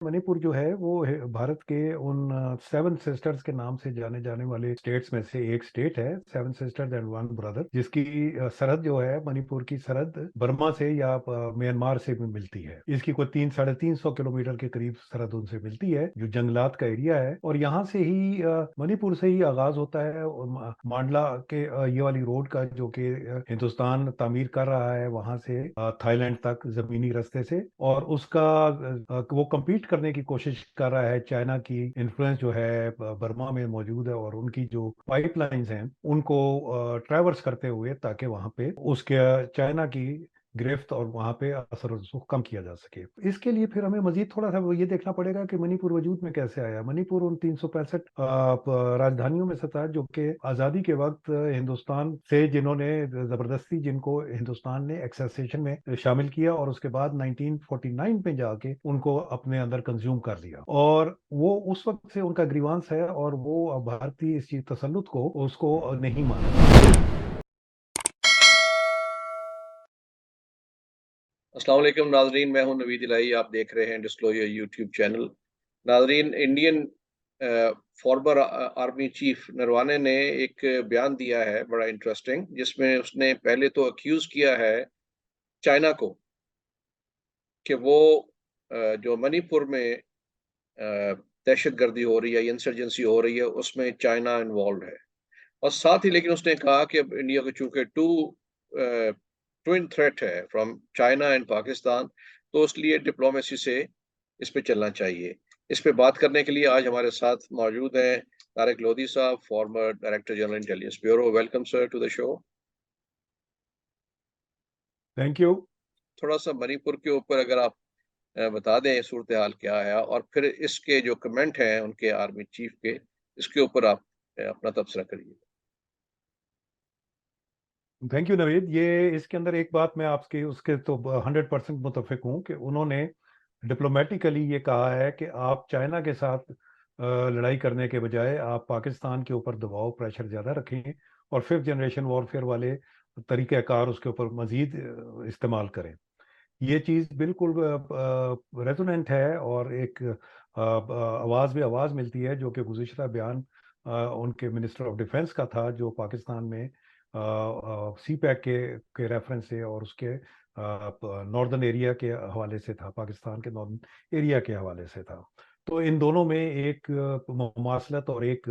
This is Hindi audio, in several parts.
मणिपुर जो है वो भारत के उन सेवन सिस्टर्स के नाम से जाने जाने वाले स्टेट्स में से एक स्टेट है, seven sisters and one brother, जिसकी सरहद जो है, मणिपुर की सरहद बर्मा से या म्यांमार से भी मिलती है। इसकी कोई 300-350 किलोमीटर के करीब सरहद उनसे मिलती है, जो जंगलात का एरिया है। और यहाँ से ही मणिपुर से ही आगाज होता है मांडला के ये वाली रोड का, जो कि हिंदुस्तान तामीर कर रहा है वहां से थाईलैंड तक जमीनी रास्ते से। और उसका वो compete करने की कोशिश कर रहा है। चाइना की इन्फ्लुएंस जो है बर्मा में मौजूद है, और उनकी जो पाइपलाइंस हैं उनको ट्रैवर्स करते हुए, ताकि वहां पे उसके चाइना की गिरफ्त और वहां पे असर और रसूख कम किया जा सके। इसके लिए फिर हमें मजीद थोड़ा सा वो ये देखना पड़ेगा कि मणिपुर वजूद में कैसे आया। मणिपुर उन 365 राजधानियों में से था, जो कि आज़ादी के वक्त हिंदुस्तान से जिन्होंने जबरदस्ती, जिनको हिंदुस्तान ने एक्सेसेशन में शामिल किया, और उसके बाद 1949 में जाके उनको अपने अंदर कंज्यूम कर लिया। और वो उस वक्त से उनका ग्रीवांस है, और वो भारतीय इस चीज तसल्लुत को उसको नहीं माना। अस्सलाम वालेकुम नाजरीन, मैं हूं नवीद इलाही। आप देख रहे हैं डिस्क्लोजर यूट्यूब चैनल। नाजरीन, Indian farmer army chief Naravane ने एक बयान दिया है बड़ा इंटरेस्टिंग, जिसमें उसने पहले तो अक्यूज किया है चाइना को कि वो जो मणिपुर में दहशत गर्दी हो रही है, इंसर्जेंसी हो रही है, उसमें चाइना इन्वॉल्व है। और साथ ही लेकिन उसने कहा कि अब इंडिया को चूंकि ट्विन थ्रेट है फ्रॉम चाइना एंड पाकिस्तान, तो इसलिए डिप्लोमेसी से इस पे चलना चाहिए। इस पे बात करने के लिए आज हमारे साथ मौजूद हैं तारिक लोधी साहब, former director general intelligence bureau. Welcome sir to the show. Thank you. थोड़ा सा मणिपुर के ऊपर अगर आप बता दें सूरत हाल क्या है, और फिर इसके जो कमेंट हैं उनके आर्मी चीफ के, इसके ऊपर आप अपना तबसरा करिए। Thank you Naveed. ये इसके अंदर एक बात मैं आपके उसके तो 100% मुतफिक हूँ कि उन्होंने डिप्लोमेटिकली ये कहा है कि आप चाइना के साथ लड़ाई करने के बजाय आप पाकिस्तान के ऊपर दबाव, प्रेशर ज़्यादा रखें, और फिफ्थ जनरेशन वॉरफेयर वाले तरीक़ाकार उसके ऊपर मज़ीद इस्तेमाल करें। ये चीज़ बिल्कुल रेजोनेंट है, और एक आवाज़ में आवाज़ मिलती है, जो कि गुज़िश्ता बयान उनके मिनिस्टर ऑफ डिफेंस का था, जो पाकिस्तान में सी पैक के रेफरेंस से, और उसके नॉर्दर्न एरिया के हवाले से था, पाकिस्तान के नॉर्दर्न एरिया के हवाले से था। तो इन दोनों में एक मुमासलत और एक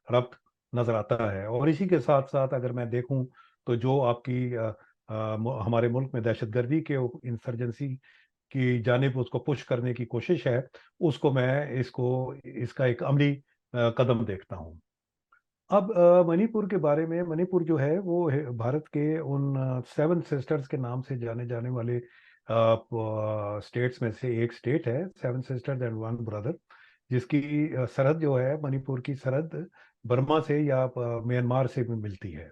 रब्त नज़र आता है। और इसी के साथ साथ अगर मैं देखूं, तो जो आपकी हमारे मुल्क में दहशतगर्दी के इंसर्जेंसी की जानिब उसको पुश करने की कोशिश है, उसको मैं इसका एक अमली कदम देखता हूँ। अब मणिपुर के बारे में, मणिपुर जो है वो भारत के उन सेवन सिस्टर्स के नाम से जाने जाने वाले स्टेट्स में से एक स्टेट है, seven sisters and one brother, जिसकी सरहद जो है, मणिपुर की सरहद बर्मा से या म्यांमार से भी मिलती है।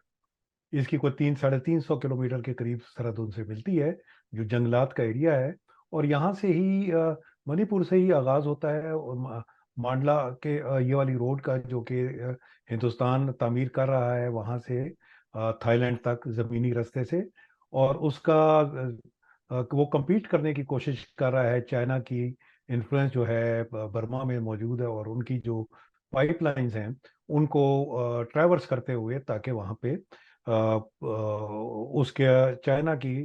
इसकी कोई 300-350 किलोमीटर के करीब सरहद उनसे मिलती है, जो जंगलात का एरिया है। और यहाँ से ही मणिपुर से ही आगाज होता है, और मांडला के ये वाली रोड का, जो कि हिंदुस्तान तामीर कर रहा है वहाँ से थाईलैंड तक जमीनी रास्ते से। और उसका वो compete करने की कोशिश कर रहा है। चाइना की इन्फ्लुएंस जो है बर्मा में मौजूद है, और उनकी जो पाइपलाइंस हैं उनको ट्रैवर्स करते हुए, ताकि वहाँ पे उसके चाइना की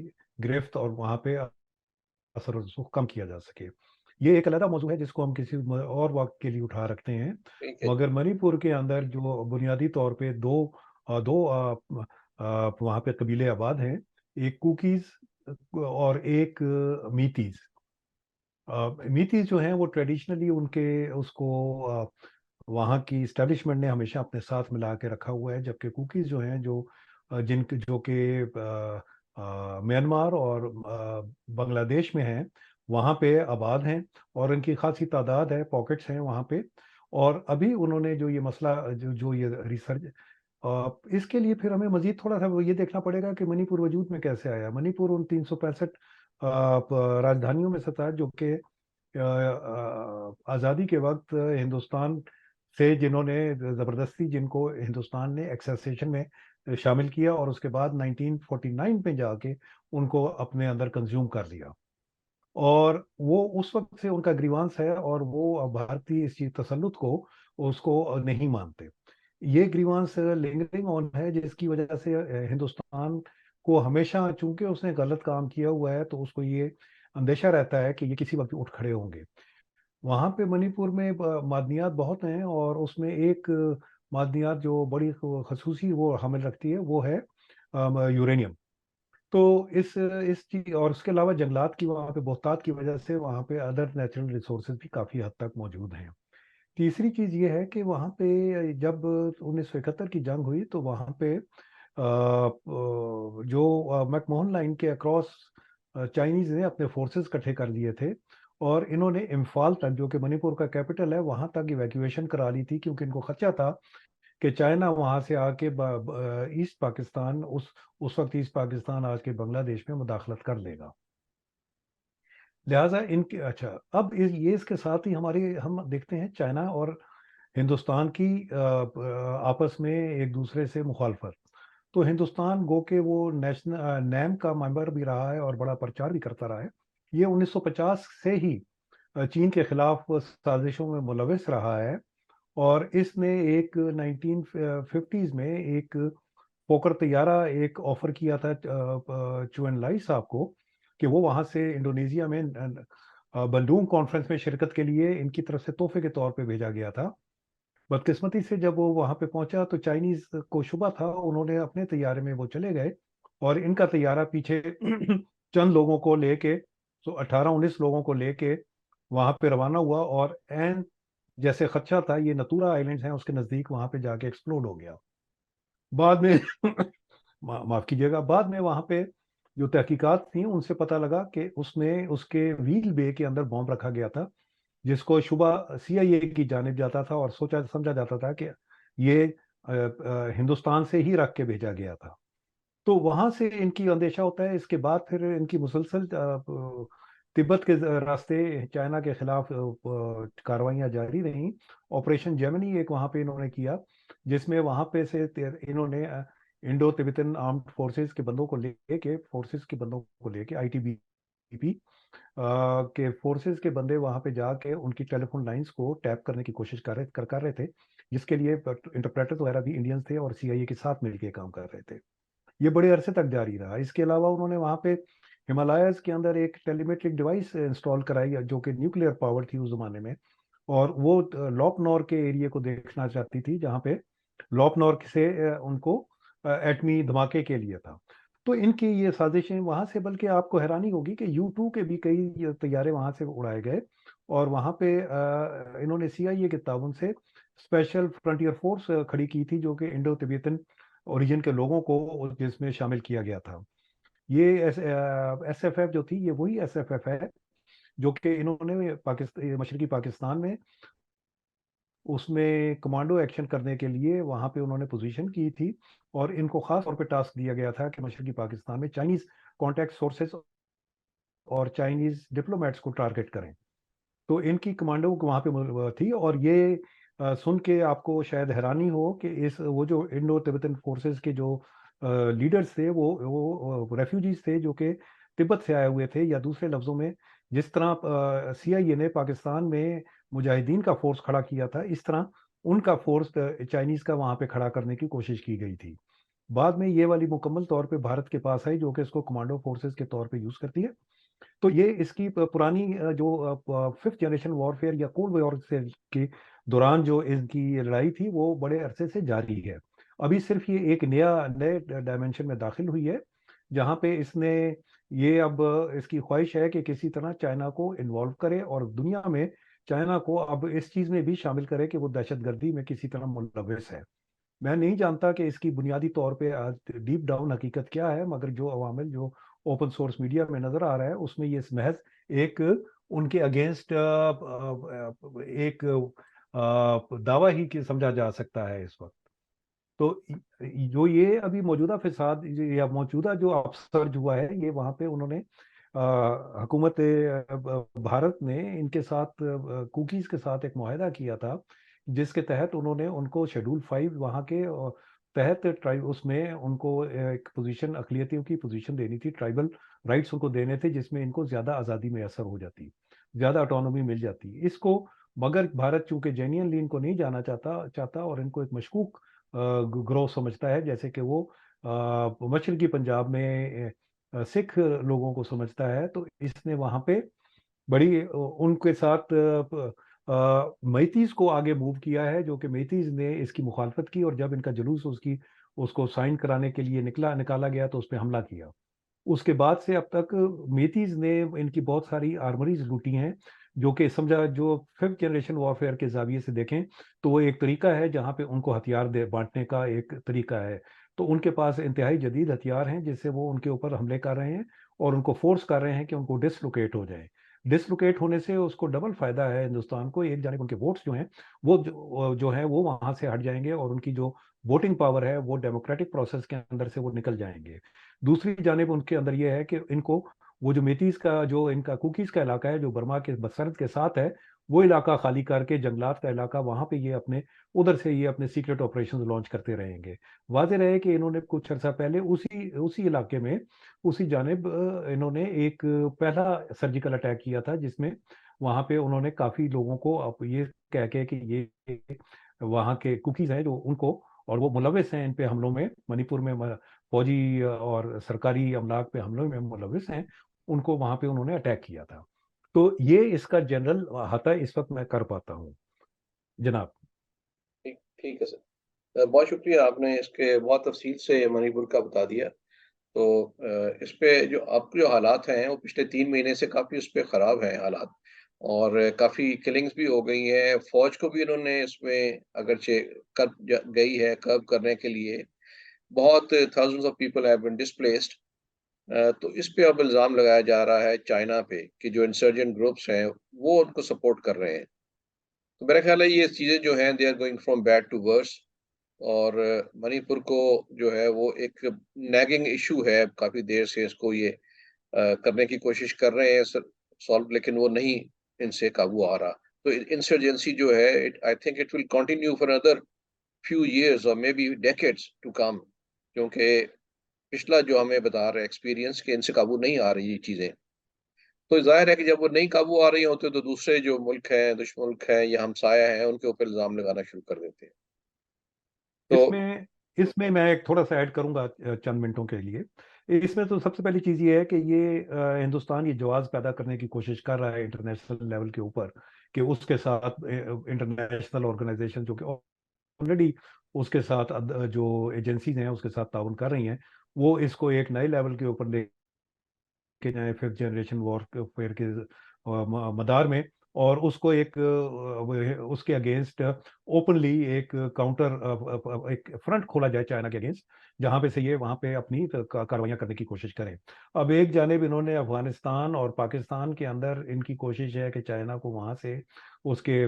गिरफ्त और वहाँ पे असर और रसूख कम किया जा सके। ये एक अलग मौजू है, जिसको हम किसी और वक्त के लिए उठा रखते हैं। ठीक है जी। मगर मणिपुर के अंदर जो बुनियादी तौर पे दो वहाँ पे कबीले आबाद हैं, एक कुकीज और एक मीतीज। मीतीज जो हैं वो ट्रेडिशनली उनके उसको वहाँ की इस्टेब्लिशमेंट ने हमेशा अपने साथ मिला के रखा हुआ है। जबकि कुकीज जो हैं, जिनके जो कि म्यांमार और बांग्लादेश में हैं, वहाँ पे आबाद हैं, और इनकी खासी तादाद है, पॉकेट्स हैं वहाँ पे। और अभी उन्होंने जो ये मसला, जो ये रिसर्च, इसके लिए फिर हमें मजीद थोड़ा सा वो ये देखना पड़ेगा कि मणिपुर वजूद में कैसे आया। मणिपुर उन 365 राजधानियों में से था, जो कि आज़ादी के वक्त हिंदुस्तान से जिन्होंने ज़बरदस्ती, जिनको हिंदुस्तान ने एक्सेसेशन में शामिल किया, और उसके बाद 1949 में जाके उनको अपने अंदर कंज्यूम कर लिया। और वो उस वक्त से उनका ग्रीवांस है, और वो भारतीय इस चीज तसल्लुत को उसको नहीं मानते। ये ग्रीवांस लिंगरिंग ऑन है, जिसकी वजह से हिंदुस्तान को हमेशा, चूंकि उसने गलत काम किया हुआ है, तो उसको ये अंदेशा रहता है कि ये किसी वक्त उठ खड़े होंगे। वहां पे मणिपुर में मादनियात बहुत हैं, और उसमें एक मादनियात जो बड़ी खसूसी वो हामिल रखती है, वो है यूरेनियम। तो इस चीज, और उसके अलावा जंगलात की वहाँ पे बहुतात की वजह से वहाँ पे अदर नेचुरल रिसोर्सेज भी काफ़ी हद तक मौजूद हैं। तीसरी चीज़ ये है कि वहाँ पे जब 1971 की जंग हुई, तो वहाँ पे जो मैकमोहन लाइन के अक्रॉस चाइनीज ने अपने फोर्सेस इकट्ठे कर लिए थे, और इन्होंने इम्फाल तक, जो कि मणिपुर का कैपिटल है, वहाँ तक इवैक्यूएशन करा ली थी, क्योंकि इनको खर्चा था कि चाइना वहाँ से आके ईस्ट पाकिस्तान, उस वक्त ईस्ट पाकिस्तान आज के बांग्लादेश में मुदाखलत कर लेगा। लिहाजा इनके, अच्छा, अब ये इसके साथ ही हम देखते हैं चाइना और हिंदुस्तान की आपस में एक दूसरे से मुखालफत। तो हिंदुस्तान गो के वो नेशनल नैम का मेंबर भी रहा है और बड़ा प्रचार भी करता रहा है। ये 1950 से ही चीन के खिलाफ साजिशों में मुलविस रहा है, और इसने एक 1950s में एक पोकर तैयारा एक ऑफर किया था चुएन लाई साहब को, कि वो वहां से इंडोनेशिया में बंदूक कॉन्फ्रेंस में शिरकत के लिए इनकी तरफ से तोहफे के तौर पे भेजा गया था। बदकिस्मती से जब वो वहां पे पहुंचा, तो चाइनीज को शुबा था, उन्होंने अपने तैयारे में वो चले गए, और इनका तैयारा पीछे चंद लोगों को लेके, तो 18-19 लोगों को लेके वहां पे रवाना हुआ, और एन जैसे खदशा था, ये नतूरा आइलैंड्स हैं उसके नजदीक, वहां पे जाके एक्सप्लोड हो गया। बाद में माफ कीजिएगा, बाद में वहां पे जो तहकीकात थी, उनसे पता लगा कि उसमें उसके व्हील बे के अंदर बॉम्ब रखा गया था, जिसको शुबा CIA की जानिब जाता था, और सोचा समझा जाता था कि ये हिंदुस्तान से ही रख के भेजा गया था। तो वहां से इनकी अंदेशा होता है। इसके बाद फिर इनकी मुसलसल तिब्बत के रास्ते चाइना के खिलाफ कार्रवाइयाँ जारी रहीं। ऑपरेशन जेमिनी एक वहां पे इन्होंने किया, जिसमें वहां पे से इन्होंने इंडो तिब्बतन आर्म्ड फोर्सेस के बंदों को लेके ITBP के फोर्सेस के बंदे वहां पे जाके उनकी टेलीफोन लाइंस को टैप करने की कोशिश कर रहे थे, जिसके लिए इंटरप्रेटर वगैरह भी इंडियंस थे, और CIA के साथ मिलकर काम कर रहे थे। ये बड़े अरसे तक जारी रहा। इसके अलावा उन्होंने वहां पे हिमालयस के अंदर एक टेलीमेट्रिक डिवाइस इंस्टॉल कराई, जो कि न्यूक्लियर पावर थी उस जमाने में, और वो लॉप नॉर के एरिया को देखना चाहती थी, जहाँ पे लॉप नॉर से उनको एटमी धमाके के लिए था। तो इनकी ये साजिशें वहां से, बल्कि आपको हैरानी होगी कि U2 के भी कई तैयारे वहां से उड़ाए गए, और वहां पे इन्होंने CIA के ताउन से स्पेशल फ्रंटियर फोर्स खड़ी की थी, जो कि इंडो तिब्बतन ओरिजिन के लोगों को जिसमें शामिल किया गया था। ये SFF जो थी, ये वही SFF है जो कि इन्होंने पाकिस्तान, मशरकी पाकिस्तान में उसमें कमांडो एक्शन करने के लिए वहां पे उन्होंने पोजीशन की थी, और इनको खास तौर पे टास्क दिया गया था कि मशरकी पाकिस्तान में चाइनीज कॉन्टैक्ट सोर्सेस और चाइनीज डिप्लोमेट्स को टारगेट करें। तो इनकी कमांडो वहां पे थी, और ये सुन के आपको शायद हैरानी हो कि इस वो जो इंडो तिब्बतन फोर्सेस के जो लीडर्स थे, वो रेफ्यूजीज थे, जो कि तिब्बत से आए हुए थे, या दूसरे लफ्जों में, जिस तरह CIA ने पाकिस्तान में मुजाहिदीन का फोर्स खड़ा किया था, इस तरह उनका फोर्स चाइनीज का वहां पे खड़ा करने की कोशिश की गई थी। बाद में ये वाली मुकम्मल तौर पे भारत के पास आई, जो कि इसको कमांडो फोर्सेस के तौर पे यूज करती है। तो ये इसकी पुरानी जो 5th जनरेशन वॉरफेयर या कोल्ड वॉर के दौरान जो इनकी लड़ाई थी, वो बड़े अरसे से जारी है। अभी सिर्फ ये एक नए डायमेंशन में दाखिल हुई है, जहाँ पे इसने ये अब इसकी ख्वाहिश है कि किसी तरह चाइना को इन्वॉल्व करे, और दुनिया में चाइना को अब इस चीज़ में भी शामिल करे कि वो दहशतगर्दी में किसी तरह मुलविस है। मैं नहीं जानता कि इसकी बुनियादी तौर पे आज डीप डाउन हकीकत क्या है, मगर जो अवामिल जो ओपन सोर्स मीडिया में नजर आ रहा है, उसमें ये महज एक उनके अगेंस्ट एक दावा ही कि समझा जा सकता है इस वक्त। तो जो ये अभी मौजूदा फिसाद या मौजूदा जो अपसर्ज हुआ है, ये वहाँ पे उन्होंने हुकूमत भारत ने इनके साथ कुकीज़ के साथ एक मुआहदा किया था, जिसके तहत उन्होंने उनको शेड्यूल 5 वहाँ के तहत ट्राइब उसमें उनको एक पोजीशन, अकलियतियों की पोजीशन देनी थी, ट्राइबल राइट्स उनको देने थे, जिसमें इनको ज़्यादा आज़ादी मैसर हो जाती, ज़्यादा ऑटोनॉमी मिल जाती इसको। मगर भारत चूंकि जेन्युइनली इनको नहीं जाना चाहता और इनको एक मशकूक ग्रोह समझता है, जैसे कि वो मशरकी पंजाब में सिख लोगों को समझता है, तो इसने वहाँ पे बड़ी उनके साथ मैतीज को आगे मूव किया है, जो कि मैतीज ने इसकी मुखालफत की, और जब इनका जुलूस उसको साइन कराने के लिए निकाला गया तो उस पर हमला किया। उसके बाद से अब तक मेथीज ने इनकी बहुत सारी आर्मरीज लूटी हैं, जो कि समझा, जो 5th जनरेशन वॉरफेयर के जाविये से देखें तो वो एक तरीका है जहाँ पे उनको हथियार दे बांटने का एक तरीका है। तो उनके पास इंतहाई जदीद हथियार हैं जिससे वो उनके ऊपर हमले कर रहे हैं और उनको फोर्स कर रहे हैं कि उनको डिसलोकेट हो जाए। डिसलोकेट होने से उसको डबल फायदा है हिंदुस्तान को। एक जानिब उनके वोट्स जो हैं वो है वो वहां से हट जाएंगे और उनकी जो वोटिंग पावर है वो डेमोक्रेटिक प्रोसेस के अंदर से वो निकल जाएंगे। दूसरी जानिब उनके अंदर ये है कि इनको वो जो मेटीज का जो इनका कुकीज का इलाका है जो बर्मा के सरहद के साथ है, वो इलाका खाली करके जंगलात का इलाका वहां पे ये अपने उधर से ये अपने सीक्रेट ऑपरेशंस लॉन्च करते रहेंगे। वाज़ेह रहे कि इन्होंने कुछ अर्सा पहले उसी उसी इलाके में उसी जानिब इन्होंने एक पहला सर्जिकल अटैक किया था, जिसमें वहां पे उन्होंने काफी लोगों को अब ये कह के कि ये वहाँ के कुकीज हैं जो उनको, और वो मुलविस हैं इन पे हमलों में, मणिपुर में फौजी और सरकारी अमलाक पे हमलों में मुलविस हैं, उनको वहां पे उन्होंने अटैक किया था। तो ये इसका जनरल अहाता इस वक्त मैं कर पाता हूँ जनाब। ठीक ठीक है सर। बहुत शुक्रिया, आपने इसके बहुत तफसील से मणिपुर का बता दिया। तो इस पे जो अब जो हालात हैं वो पिछले 3 महीने से काफ़ी उस पे ख़राब हैं हालात, और काफ़ी किलिंग्स भी हो गई हैं। फ़ौज को भी इन्होंने इसमें अगरचे गई है कर्ब करने के लिए, बहुत thousands of people have been displaced. तो इस पे अब इल्ज़ाम लगाया जा रहा है चाइना पे कि जो इंसर्जेंट ग्रुप्स हैं वो उनको सपोर्ट कर रहे हैं। तो मेरा ख्याल है ये चीज़ें जो हैं they are going from bad to worse, और मणिपुर को जो है वो एक नैगिंग इशू है, काफ़ी देर से इसको ये करने की कोशिश कर रहे हैं सॉल्व, लेकिन वो नहीं इनसे काबू आ रहा। तो इंसर्जेंसी जो है I think it will continue for another few years और maybe decades to come, क्योंकि पिछला जो हमें बता रहा है एक्सपीरियंस कि इनसे काबू नहीं आ रही ये चीज़ें। तो ज़ाहिर है कि जब वो नहीं काबू आ रही होती तो दूसरे जो मुल्क हैं, दुश्मन मुल्क हैं या हमसाया हैं, उनके ऊपर इल्ज़ाम लगाना शुरू कर देते हैं। तो इसमें इसमें मैं एक थोड़ा सा ऐड करूंगा चंद मिनटों के लिए। इसमें तो सबसे पहली चीज ये है कि ये हिंदुस्तान ये जवाब पैदा करने की कोशिश कर रहा है इंटरनेशनल लेवल के ऊपर, कि उसके साथ इंटरनेशनल ऑर्गेनाइजेशन जो कि ऑलरेडी उसके साथ जो एजेंसीज हैं उसके साथ ताउन कर रही हैं, वो इसको एक नए लेवल के ऊपर लेके जाए 5th जनरेशन वॉरफेयर के मदार में, और उसको एक उसके अगेंस्ट ओपनली एक काउंटर एक फ्रंट खोला जाए चाइना के अगेंस्ट, जहां पे से ये वहां पे अपनी कार्रवाइयां करने की कोशिश करें। अब एक जानिब इन्होंने अफगानिस्तान और पाकिस्तान के अंदर इनकी कोशिश है कि चाइना को वहां से उसके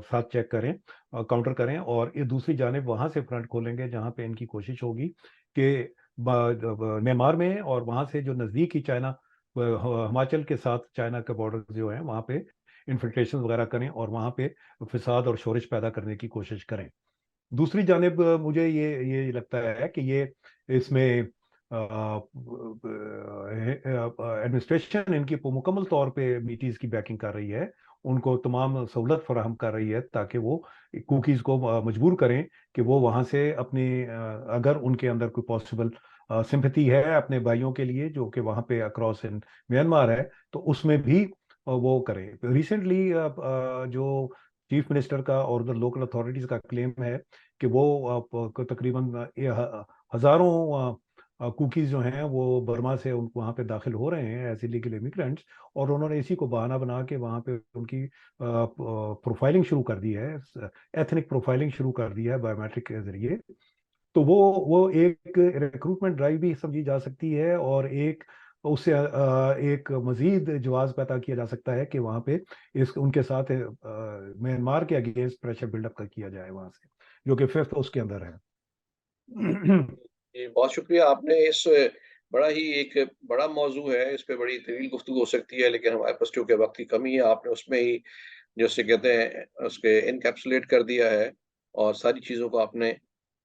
साथ चेक करें, काउंटर करें, और ये दूसरी जानिब वहां से फ्रंट खोलेंगे जहां पे इनकी कोशिश होगी कि म्यांमार में और वहां से जो नजदीक ही चाइना हिमाचल के साथ चाइना के बॉर्डर जो है वहां पे इन्फिल्ट्रेशन वगैरह करें और वहां पे फिसाद और शोरश पैदा करने की कोशिश करें। दूसरी जानिब मुझे ये लगता है कि ये इसमें एडमिनिस्ट्रेशन इनकी मुकम्मल तौर पे मीटीज की बैकिंग कर रही है, उनको तमाम सहूलत फराहम कर रही है ताकि वो कुकीज़ को मजबूर करें कि वो वहाँ से अपनी अगर उनके अंदर कोई पॉसिबल सिंपैथी है अपने भाइयों के लिए जो कि वहाँ पे अक्रॉस इन म्यांमार है, तो उसमें भी वो करें। रिसेंटली जो चीफ मिनिस्टर का और उधर लोकल अथॉरिटीज़ का क्लेम है कि वो तकरीबन हज़ारों कुकीज़ जो हैं वो बर्मा से उन वहाँ पे दाखिल हो रहे हैं एज इलीगल इमिग्रेंट्स, और उन्होंने इसी को बहाना बना के वहाँ पे उनकी प्रोफाइलिंग शुरू कर दी है, एथनिक प्रोफाइलिंग शुरू कर दी है बायोमेट्रिक के जरिए। तो वो एक रिक्रूटमेंट ड्राइव भी समझी जा सकती है, और एक उससे एक मजीद जवाब पैदा किया जा सकता है कि वहाँ पे इस उनके साथ म्यांमार के अगेंस्ट प्रेशर बिल्डअप कर किया जाए वहाँ से, जो कि 5th उसके अंदर है। जी, बहुत शुक्रिया। आपने इस बड़ा ही एक बड़ा मौजू है, इस पे बड़ी तवील गुफ्तगू हो सकती है, लेकिन हमारे पास चूँकि वक़्त की कमी है, आपने उसमें ही जैसे कहते हैं उसके एनकैप्सुलेट कर दिया है और सारी चीज़ों को आपने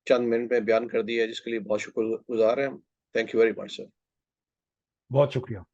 चंद मिनट में बयान कर दिया है, जिसके लिए बहुत शुक्रगुजार हैं हम। Thank you very much sir. बहुत शुक्रिया।